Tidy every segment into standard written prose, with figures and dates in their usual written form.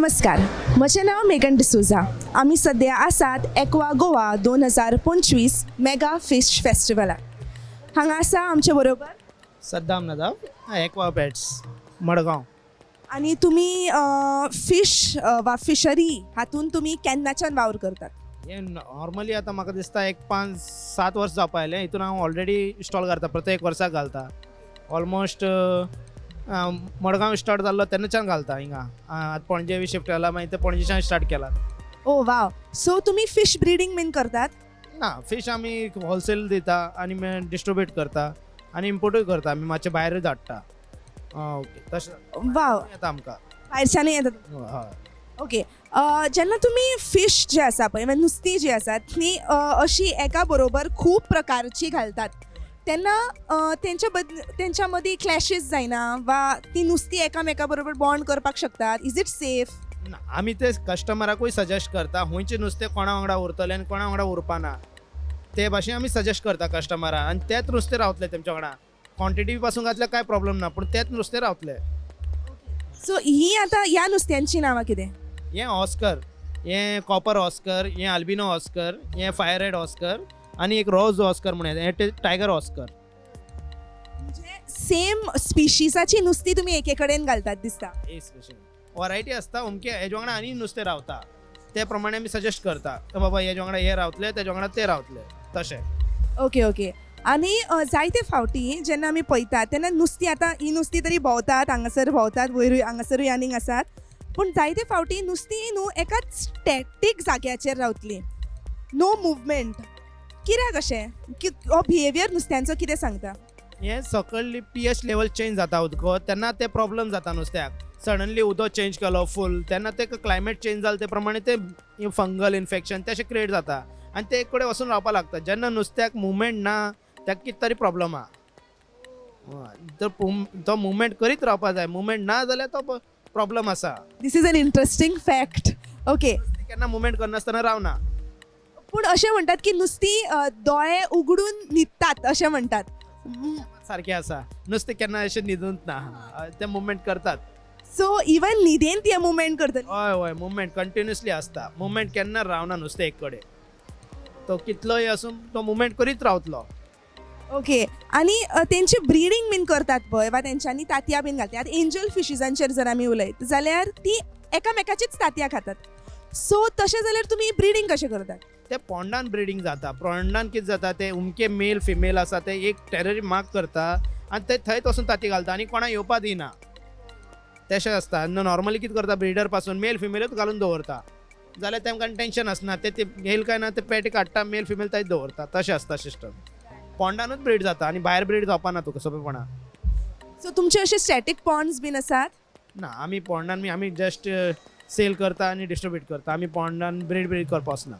नमस्कार, म्हजें नांव मेगन डिसूजा. आमी सद्या आसात एक्वा गोवा 2025 मेगा फिश फेस्टिवलाक. हांगा आसा आमचे बरोबर सद्दाम नदाब एक्वा पेट्स मडगांव. आनी तुमी फिश वा फिशरी हातून तुमी केन्नाच्यान वावर करतात? हे नॉर्मली आता म्हाका दिसता एक 5-7 वर्स जावपा आयलें. हितून हांव ऑलरेडी स्टॉल घालता, प्रत्येक वर्साक घालता. ऑलमोस्ट मडगांव स्टार्ट जाल्लो तेन्नाच्यान घालता हिंगा. आतां पणजे बी शिफ्ट जाला, मागीर ते पणजेच्यान स्टार्ट केला. ओ वाव. सो तुमी फिश ब्रिडींग बीन करतात? ना, फिश आमी होलसेल दिता आनी डिस्ट्रिब्यूट करता आनी इम्पोर्टूय करता. आमी मातशे भायरूय धाडटा. ओके, तशें वाव, येता आमकां. भायरच्यानूय येतात. हय. ओके. जेन्ना तुमी फिश जे आसा पळय, म्हणजे नुस्तीं जी आसात ती अशी एका बरोबर खूब प्रकारची घालतात, तेन्ना तेंच्या मदीं क्लॅशीस जायना वा ती नुस्तीं एकामेका बरोबर बॉन्ड करपाक शकतात? Is it safe? ना, आमी ते कस्टमराकूय सजेस्ट करता खंयचें नुस्तें कोणा वांगडा उरतलें आनी कोणा वांगडा उरपाना ते भाशेन आमी सजेस्ट करता कस्टमराक. आनी तेच नुस्तें रावतलें तेमच्या वांगडा. क्वॉन्टिटी पासून घातल्यार कांय प्रॉब्लेम ना, पूण तेच नुस्तें रावतलें. सो ही आतां ह्या नुस्त्यांची नांवां कितें? हें ऑस्कर, हें कॉपर ऑस्कर, हें अल्बिनो ऑस्कर, हें फायर रेड ऑस्कर आनी एक रोज ऑस्कर म्हणून हें टायगर ऑस्कर. म्हणजे सेम स्पिशीसाची नुस्तीं तुमी एके कडेन घालतात दिसता. हे स्पेशल वरायटी आसता. अमके हेज्या वांगडा आनी नुस्तें रावता, ते प्रमाणे आमी सजेस्ट करता बाबा हेज्या वांगडा हे रावतले, तेज्या वांगडा ते रावतले तशें. Okay okay. आनी जायते फावटी जेन्ना आमी पळयतात तेन्ना नुस्तीं आतां ही नुस्तीं तरी भोंवतात, हांगासर भोंवतात, वयरूय हांगासरूय आनीक आसात, पूण जायते फावटी नुस्तीं न्हू एकाच स्टॅटीक जाग्याचेर रावतलीं, नो मुवमेंट. कित्याक अशें? हो बिहेवियर नुस्त्यांचो कितें सांगता? हें सकयली पीएच लेवल चेंज जाता उदको, तेन्ना ते प्रॉब्लम जाता नुस्त्याक. सडनली उदक चेंज केलो फूल, तेन्ना ते क्लायमेट चेंज जाले ते प्रमाणे ते फंगल इन्फेक्शन तशें क्रिएट जाता आनी ते एक कडेन वचून रावपाक लागता. जेन्ना नुस्त्याक मुवमेंट ना त्याक कितें तरी प्रॉब्लम आहा. तर तो मुवमेंट करीत रावपाक जाय. मुवमेंट ना जाल्यार तो प्रॉब्लम आसा. This is an interesting fact. Okay. केन्ना मुवमेंट करनासतना रावना. पूण अशें म्हणटात की नुस्तीं दोळे उगडून न्हिदतात अशें म्हणटात. सारकें आसा. नुस्तें केन्ना अशें न्हिदूंक ना, ते मुवमेंट करतात. सो इवन न्हिदेन ती मुवमेंट करतली? हय हय, मुवमेंट कंटिन्युअसली आसता. मुवमेंट केन्ना रावना नुस्तें एक कडेन. तो कितलोय आसूं तो मुवमेंट करीत रावतलो. ओके. आनी तेंची ब्रिडींग बीन करतात पळय वा तेंच्यांनी तांतयां बीन घालतात. एंजल फिशिसांचेर जर आमी उलयत जाल्यार ती एकामेकाचीच तांतयां खातात. सो तशें जाल्यार तुमी ब्रिडींग कशें करतात? ते पोंडान ब्रिडींग जाता. पोंडान कितें जाता, ते उमके मेल फिमेल आसा ते एक टेररी मार्क करता आनी ते थंयच वचून तांती घालता आनी कोणा येवपा दिना. तशें आसता. नॉर्मली कितें करता, ब्रिडर पासून मेल फिमेलूच घालून दवरता जाल्यार तेमकां टेंशन आसना. ते घेयल काय ना ते पेट काडटा, मेल फिमेल थंयच दवरता. तशें आसता सिस्टम. पोंडानूच ब्रीड जाता आनी भायर ब्रीड जावपाना तुका सोंपेपणा. सो तुमचे अशे स्टॅटीक पॉन्ड्स बीन आसात? ना, आमी पोंडान आमी जस्ट सेल करता आनी डिस्ट्रिब्यूट करता. आमी पोंडान ब्रीड करपा वचना.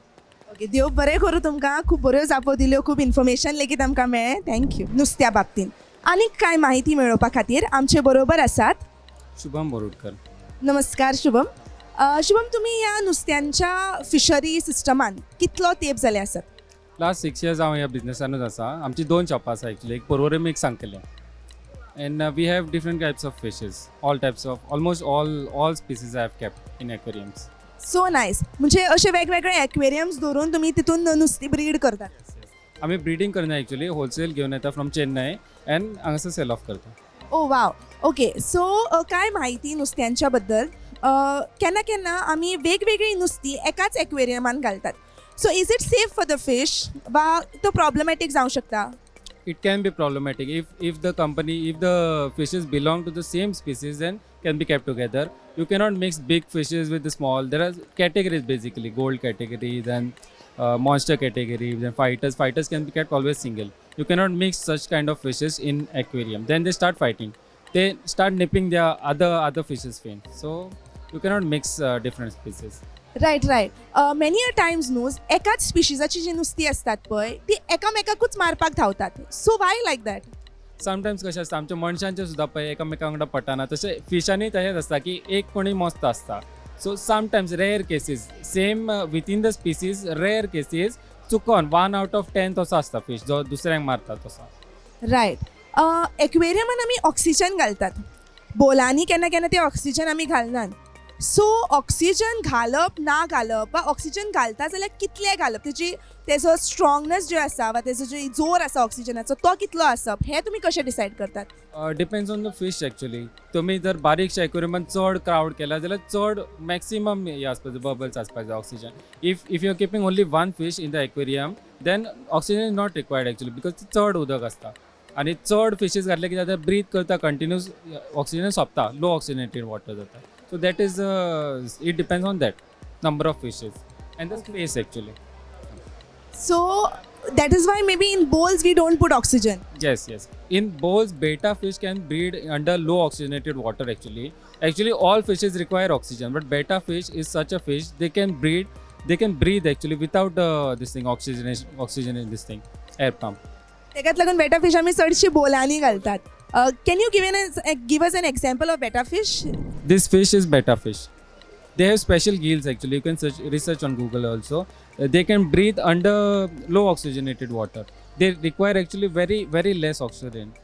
ओके. देव बरें करूं तुमकां. खूब बऱ्यो जापो दिल्यो, खूब इन्फॉर्मेशन लेगीत आमकां मेळ्ळें. थँक्यू. नुस्त्या बाबतींत आनीक कांय माहिती मेळोवपा खातीर आमचे बरोबर आसात शुभम बोरुडकर. नमस्कार शुभम. शुभम, तुमी ह्या नुस्त्यांच्या फिशरी सिस्टमान कितलो तेंप जाले आसात? लास्ट 6 years हांव ह्या बिझनेसानूच आसा. आमची 2 शॉपां आसा एक्चुली. एक पर्वरीम, एक सांकेल्या. And we have different types of fishes, all types of almost all species I have kept in aquariums. So nice. म्हणजे अशे वेगवेगळे एक्वेरियम्स दवरून तुमी तितून नुस्तीं ब्रीड करतात? आमी ब्रिडींग करना एक्चुली, होलसेल घेवन येता फ्रॉम चेन्नई एंड हांगासर सेल ऑफ करता. ओ वाव. ओके. सो कांय माहिती नुस्त्यांच्या बद्दल. केन्ना केन्ना आमी वेगवेगळी नुस्तीं एकाच एक्वेरियमान घालतात. So is it safe for the fish वा तो प्रॉब्लेमॅटीक जावं शकता? It can be problematic if the fishes belong to the same species, then can be kept together. You cannot mix big fishes with the small. There are categories basically, gold category, then monster category, then fighters. Fighters can be kept always single. You cannot mix such kind of fishes in aquarium. Then they start fighting. They start nipping their other fishes' fin. So you cannot mix different species. Right right. Many a times न्हू एकाच स्पिशीजाची जी नुस्तीं असतात पळय ती एकामेकाकूच मारपाक धांवतात. So Y like that? Sometimes कशें आसता, आमच्या मनशांचे सुद्दां पळय एकामेका वांगडा पटना, तशें फिशांनी तशेंच आसता की एक कोणी मस्त आसता. So sometimes rare cases same within the species, rare cases चुकोन 1 out of 10 तसो आसता फिश जो दुसऱ्यांक मारता तसो. रायट. एक्वेरियमान आमी ऑक्सिजन घालतात. बोलांनी केन्ना केन्ना ते ऑक्सिजन आमी घालनात. सो ऑक्सिजन घालप ना घालप वा ऑक्सिजन घालता जाल्यार कितले घालप तेजो स्ट्रॉंगनेस जो आसा वा तेजो जो जोर आसा ऑक्सिजनाचो तो कितलो आसप हें तुमी कशें डिसायड करतात? Depends on the fish actually. तुम्ही जर बारीकशा एक्वेरियमान चड क्राउड केला जाल्यार चड मॅक्सिमम हे आसपाक जाय, बबल्स आसपाक जाय oxygen. If you are keeping only one fish in the aquarium then oxygen is not required actually, because चड उदक आसता आनी चड फिशीस घातले की जाता ब्रीथ करता कंटिन्यूस ऑक्सिजन सोंपता, लो ऑक्सिजनेटेड वॉटर जाता. So that is it depends on that number of fishes and the space actually. So that is why maybe in bowls we don't put oxygen. Yes. In bowls, betta fish can breed under low oxygenated water actually. Actually, all fishes require oxygen, but betta fish is such a fish, they can breathe actually without this thing, oxygen in this thing, air pump. तेकाच लागून बेटा fish आमी चडशी बोलांनी घालतात. Can you give us an example of betta fish? This fish is betta fish. They have special gills actually. You can research on Google also. They can breathe under low oxygenated water. They require actually very less oxygen.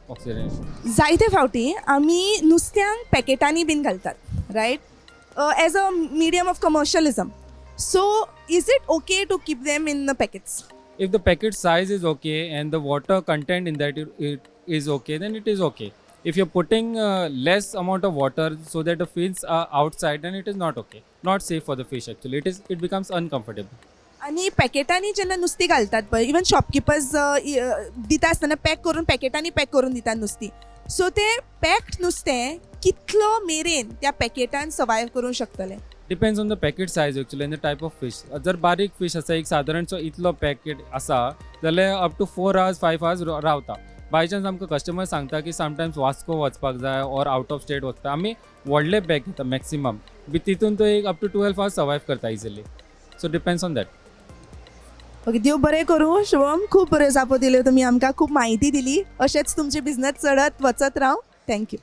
जायते फावटी आमी नुस्त्यांक पॅकेटांनी बीन घालतात, right, as a medium of commercialism. So is it okay to keep them in the packets? If the packet size is okay and the water content in that it is okay, then it is okay. If you're putting less amount of water so that the fins are outside, then it is not okay. Not safe for the fish actually. It becomes uncomfortable. आणि पॅकेटांनी जेन्ना नुस्तीं घालतात पळय, even शॉपकिपर्स दिता आसतना पॅकेटांनी pack करून दितात नुस्तीं. सो ते पॅक्ड नुस्तें कितलो मेरेन त्या पॅकेटान सर्वायव करूंक शकतलें? Depends on the packet size actually and the type of fish. जर बारीक fish आसा, एक सादारणसो इतलो पॅकेट आसा जाल्यार अप टू 4 hours 5 hours रावता. बाय चान्स आमकां कस्टमर सांगता की समटायम्स वास्को वचपाक जाय ऑर आउट ऑफ स्टेट वचता, आमी व्हडले पॅक घेता मॅक्सिमम, तितून तो एक अप टू 12 hours सर्वायव करता easily. So depends on that. Okay, देव बरें करूं. शुभम, खूब बऱ्यो जापो दिल्यो तुमी आमकां, खूब म्हायती दिली. अशेंच तुमचे बिझनेस चडत वचत राव. थँक्यू.